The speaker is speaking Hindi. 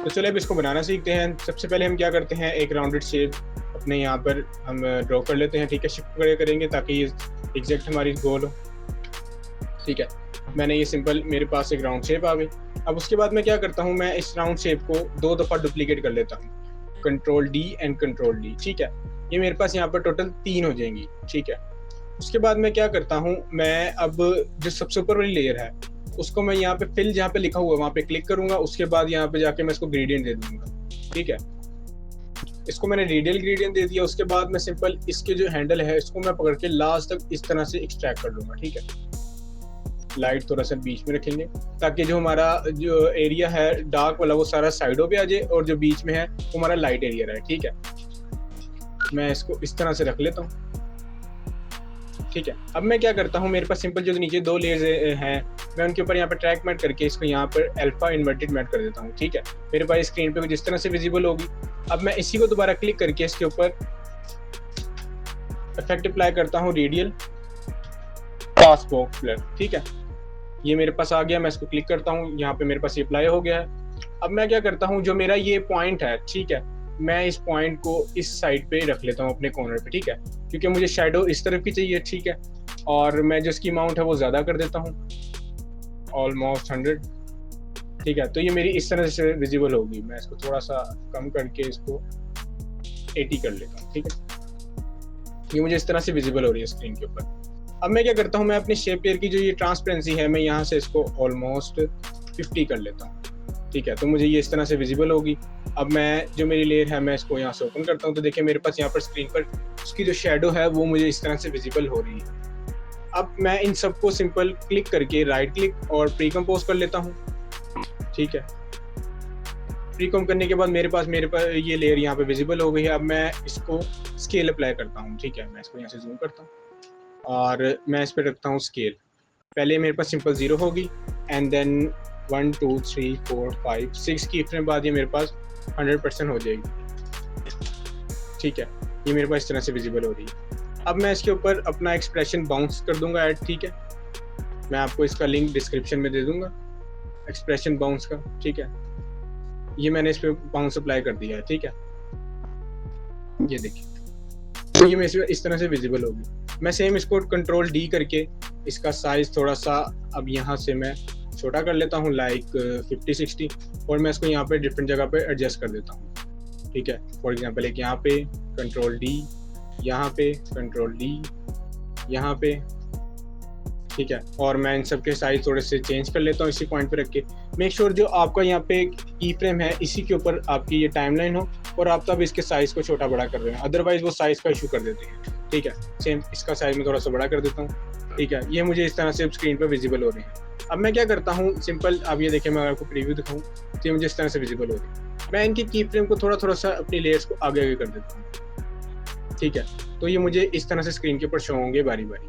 तो चलिए अब इसको बनाना सीखते हैं। सबसे पहले हम क्या करते हैं, एक राउंडेड शेप अपने यहाँ पर हम ड्रॉ कर लेते हैं। ठीक है, शिफ्ट करेंगे ताकि ये एग्जैक्ट हमारी गोल हो। ठीक है, मैंने ये सिंपल, मेरे पास एक राउंड शेप आ गई। अब उसके बाद मैं क्या करता हूँ, मैं इस राउंड शेप को 2 दफ़ा डुप्लीकेट कर लेता हूँ, control D and control D. ठीक है, ये मेरे पास यहाँ पर टोटल 3 हो जाएंगी। ठीक है, उसके बाद मैं क्या करता हूँ, मैं अब जो सबसे ऊपर वाली लेयर है उसको मैं यहाँ पे फिल, जहाँ पे लिखा हुआ है वहाँ पे क्लिक करूंगा। उसके बाद यहाँ पे जाके मैं इसको ग्रेडियंट दे दूंगा। ठीक है, इसको मैंने रेडियल ग्रेडियंट दे दिया। उसके बाद मैं सिंपल इसके जो हैंडल है इसको मैं पकड़ के लास्ट तक इस तरह से एक्सट्रैक्ट कर लूंगा। ठीक है, लाइट थोड़ा सा बीच में रखेंगे ताकि जो हमारा जो एरिया है डार्क वाला वो सारा साइडों पे आ जाए और जो बीच में है वो हमारा लाइट एरिया रहे। ठीक है, मैं इसको इस तरह से रख लेता हूँ। ठीक है, अब मैं क्या करता हूँ, मेरे पास सिंपल जो नीचे 2 लेयर्स हैं मैं उनके ऊपर यहाँ पर ट्रैक मैट करके इसको यहाँ पर अल्फा इन्वर्टेड मैट कर देता हूँ। ठीक है, मेरे पास स्क्रीन पे जिस तरह से विजिबल होगी। अब मैं इसी को दोबारा क्लिक करके इसके ऊपर इफेक्ट अप्लाई करता हूँ, रेडियल पास बॉक्स ब्लर। ठीक है, ये मेरे पास आ गया। मैं इसको क्लिक करता हूँ, यहाँ पे मेरे पास ये अप्लाई हो गया है। अब मैं क्या करता हूँ, जो मेरा ये पॉइंट है, ठीक है, मैं इस पॉइंट को इस साइड पे रख लेता हूँ अपने कॉर्नर पे। ठीक है, क्योंकि मुझे शैडो इस तरफ की चाहिए। ठीक है, और मैं जो इसकी अमाउंट है वो ज़्यादा कर देता हूँ, ऑलमोस्ट 100। ठीक है, तो ये मेरी इस तरह से विजिबल होगी। मैं इसको थोड़ा सा कम करके इसको 80 कर लेता हूँ। ठीक है, ये मुझे इस तरह से विजिबल हो रही है स्क्रीन के ऊपर। अब मैं क्या करता हूँ, मैं अपनी शेप लेयर की जो ये ट्रांसपेरेंसी है मैं यहाँ से इसको ऑलमोस्ट 50 कर लेता हूँ। ठीक है, तो मुझे ये इस तरह से विजिबल होगी। अब मैं जो मेरी लेयर है मैं इसको यहाँ से ओपन करता हूँ, तो देखिए मेरे पास यहाँ पर स्क्रीन पर उसकी जो शेडो है वो मुझे इस तरह से विजिबल हो रही है। अब मैं इन सबको सिंपल क्लिक करके राइट क्लिक और प्री कंपोज कर लेता हूँ। ठीक है, प्री कम करने के बाद मेरे पास ये लेयर यहाँ पे विजिबल हो गई है। अब मैं इसको स्केल अप्लाई करता हूँ। ठीक है, मैं इसको यहाँ से जूम करता हूँ और मैं इस पर रखता हूँ स्केल। पहले मेरे पास सिंपल 0 होगी एंड देन 1 2 3 4 5 6 की फ्रेम बाद ये मेरे पास 100% हो जाएगी। ठीक है, ये मेरे पास इस तरह से विजिबल हो रही है। अब मैं इसके ऊपर अपना एक्सप्रेशन बाउंस कर दूंगा ऐड। ठीक है, मैं आपको इसका लिंक डिस्क्रिप्शन में दे दूंगा, एक्सप्रेशन बाउंस का। ठीक है, ये मैंने इस पर बाउंस अप्लाई कर दिया है। ठीक है, ये देखिए, तो ये मेरे इस तरह से विजिबल होगी। मैं सेम इसको कंट्रोल डी करके इसका साइज थोड़ा सा अब यहाँ से मैं छोटा कर लेता हूँ, लाइक 50-60, और मैं इसको यहाँ पे डिफरेंट जगह पे एडजस्ट कर देता हूँ। ठीक है, फॉर एग्जांपल एक यहाँ पे कंट्रोल डी, यहाँ पे कंट्रोल डी, यहाँ पे। ठीक है, और मैं इन सब के साइज थोड़े से चेंज कर लेता हूँ इसी पॉइंट पे रख के। मेक श्योर जो आपका यहाँ पे की फ्रेम है इसी के ऊपर आपकी ये टाइमलाइन हो और आप तब इसके साइज को छोटा बड़ा कर रहे हैं, अदरवाइज वो साइज का इशू कर देते हैं। ठीक है, सेम इसका साइज में थोड़ा सा बड़ा कर देता हूँ। ठीक है, ये मुझे इस तरह से स्क्रीन पर विजिबल हो रही है। अब मैं क्या करता हूँ, सिंपल आप ये देखें, मैं आपको प्रीव्यू दिखाऊँ तो ये मुझे इस तरह से विजिबल हो रही है। मैं इनकी की फ्रेम को थोड़ा सा अपनी लेयर्स को आगे आगे कर देता हूँ। ठीक है, तो ये मुझे इस तरह से स्क्रीन के ऊपर शो होंगे बारी बारी।